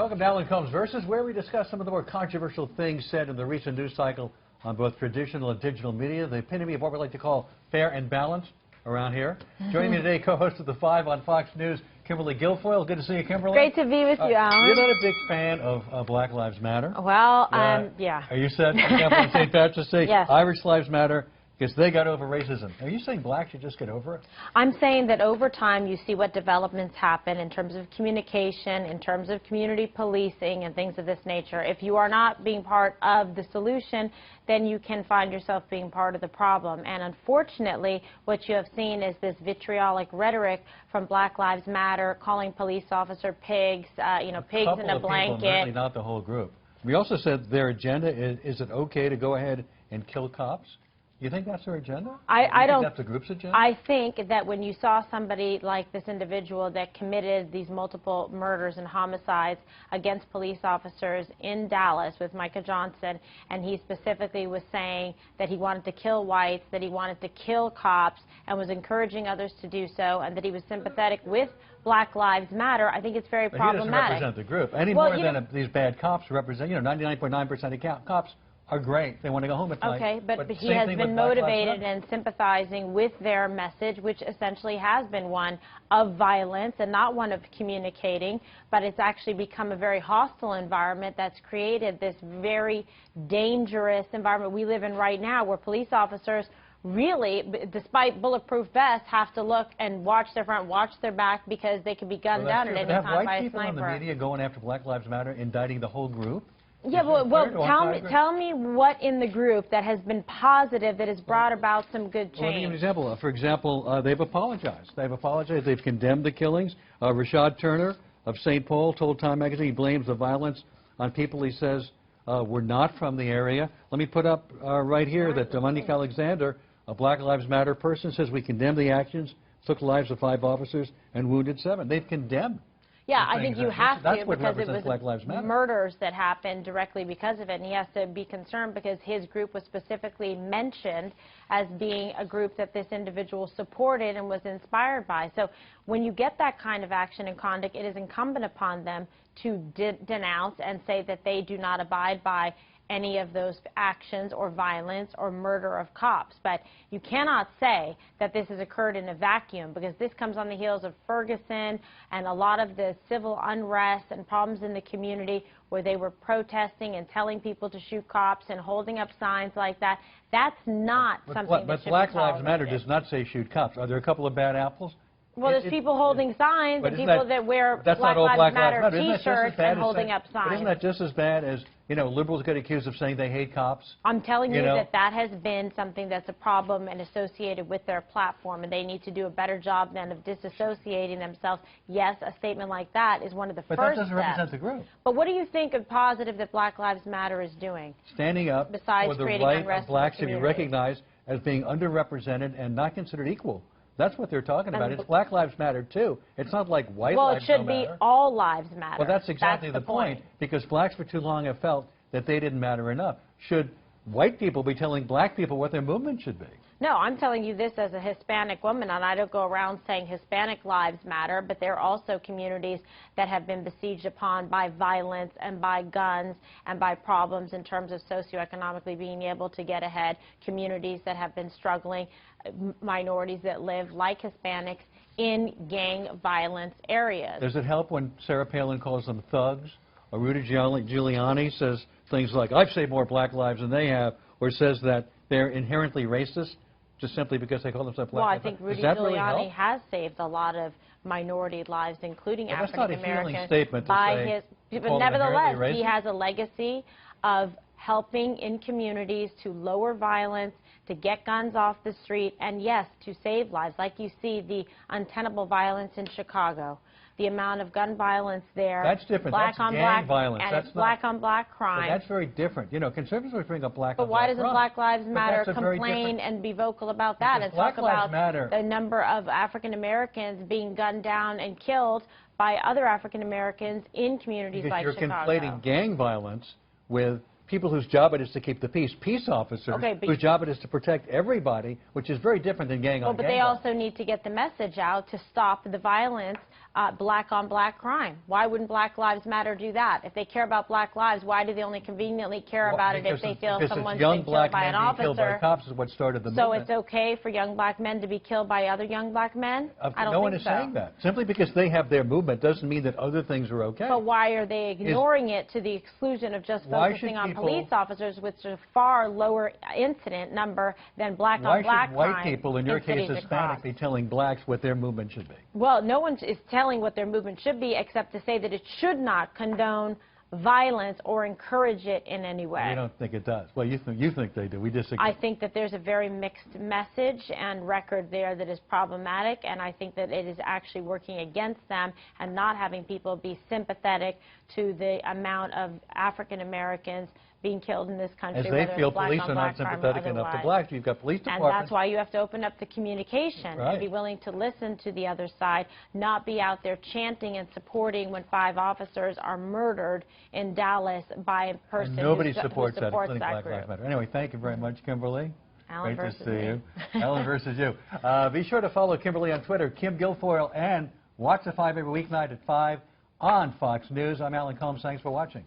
Welcome to Alan Colmes Versus, where we discuss some of the more controversial things said in the recent news cycle on both traditional and digital media, the epitome of what we like to call fair and balanced around here. Joining me today, co-host of The Five on Fox News, Kimberly Guilfoyle. Good to see you, Kimberly. Great to be with you, Alan. You're not a big fan of Black Lives Matter. Well, yeah. Are you said, for example, on St. Patrick's Day, yes. Irish Lives Matter, because they got over racism. Are you saying blacks should just get over it? I'm saying that over time you see what developments happen in terms of communication, in terms of community policing and things of this nature. If you are not being part of the solution, then you can find yourself being part of the problem. And unfortunately, what you have seen is this vitriolic rhetoric from Black Lives Matter, calling police officer pigs, pigs in a blanket. People, really not the whole group. We also said their agenda is it okay to go ahead and kill cops? You think that's their agenda? I don't. That's the group's agenda? I think that when you saw somebody like this individual that committed these multiple murders and homicides against police officers in Dallas with Micah Johnson, and he specifically was saying that he wanted to kill whites, that he wanted to kill cops, and was encouraging others to do so, and that he was sympathetic with Black Lives Matter, I think it's very problematic. He doesn't represent the group any more than these bad cops represent. 99.9% of cops are great. They want to go home at night. Okay, but he has been motivated and sympathizing with their message, which essentially has been one of violence and not one of communicating, but it's actually become a very hostile environment that's created this very dangerous environment we live in right now, where police officers really, despite bulletproof vests, have to look and watch their front, watch their back, because they could be gunned down at any time by a sniper. Have white people in the media going after Black Lives Matter, indicting the whole group? Yeah, well, tell me what in the group that has been positive, that has brought about some good change. Well, let me give you an example. For example, they've apologized. They've apologized. They've condemned the killings. Rashad Turner of St. Paul told Time Magazine he blames the violence on people he says were not from the area. Let me put up right here that Monique Alexander, a Black Lives Matter person, says we condemn the actions, took the lives of 5 officers and wounded 7. They've condemned. Yeah, I think you have to, because it was murders that happened directly because of it, and he has to be concerned because his group was specifically mentioned as being a group that this individual supported and was inspired by. So when you get that kind of action and conduct, it is incumbent upon them to denounce and say that they do not abide by any of those actions or violence or murder of cops. But you cannot say that this has occurred in a vacuum, because this comes on the heels of Ferguson and a lot of the civil unrest and problems in the community where they were protesting and telling people to shoot cops and holding up signs like that. That's not something that should be tolerated. But Black Lives Matter does not say shoot cops. Are there a couple of bad apples? Well, there's people holding signs and people that wear Black Lives Matter T-shirts and holding up signs. But isn't that just as bad as, liberals get accused of saying they hate cops? I'm telling you that has been something that's a problem and associated with their platform, and they need to do a better job then of disassociating themselves. Yes, a statement like that is one of the first steps. But that doesn't represent the group. But what do you think of positive that Black Lives Matter is doing? Standing up besides for the right of blacks to be recognized as being underrepresented and not considered equal. That's what they're talking about. It's Black Lives Matter, too. It's not like white lives don't matter. Well, it should be all lives matter. Well, that's exactly the point, because blacks for too long have felt that they didn't matter enough. Should white people be telling black people what their movement should be? No, I'm telling you this as a Hispanic woman, and I don't go around saying Hispanic lives matter, but there are also communities that have been besieged upon by violence and by guns and by problems in terms of socioeconomically being able to get ahead, communities that have been struggling, minorities that live like Hispanics in gang violence areas. Does it help when Sarah Palin calls them thugs, or Rudy Giuliani says things like, I've saved more black lives than they have, or says that they're inherently racist just simply because they call themselves black? Well, I think Rudy Giuliani has saved a lot of minority lives, including African Americans. That's not a healing statement to say, but nevertheless, he has a legacy of helping in communities to lower violence, to get guns off the street, and yes, to save lives. Like you see the untenable violence in Chicago, the amount of gun violence there. That's different. That's gang violence. And it's black on black crime. But that's very different. Conservatives would bring up black on black crime. But why doesn't Black Lives Matter complain and be vocal about that and talk about the number of African Americans being gunned down and killed by other African Americans in communities like Chicago? You're conflating gang violence with people whose job it is to keep the peace. Peace officers whose job it is to protect everybody, which is very different than gang on gang. But they also need to get the message out to stop the violence, black-on-black crime. Why wouldn't Black Lives Matter do that? If they care about black lives, why do they only conveniently care about it if they feel someone's been killed by an officer? Killed by cops is what started the movement. So it's okay for young black men to be killed by other young black men? I don't No think one is so. saying that. Simply because they have their movement doesn't mean that other things are okay. But why are they ignoring it to the exclusion of just focusing on police officers, which is a far lower incident number than black-on-black crime? Why should white people, in your case Hispanic, be telling blacks what their movement should be? Well, no one is telling what their movement should be except to say that it should not condone violence or encourage it in any way. You don't think it does. Well, you think they do. We disagree. I think that there's a very mixed message and record there that is problematic, and I think that it is actually working against them and not having people be sympathetic to the amount of African Americans being killed in this country. As they feel police are not sympathetic enough to blacks. You've got police departments. And that's why you have to open up the communication and be willing to listen to the other side, not be out there chanting and supporting when 5 officers are murdered in Dallas by a person nobody who supports that, including that Black group. Lives Matter. Anyway, thank you very much, Kimberly. Alan Great versus to see me. you. Alan versus you. Be sure to follow Kimberly on Twitter, Kim Guilfoyle, and watch the 5 every weeknight at 5 on Fox News. I'm Alan Colmes. Thanks for watching.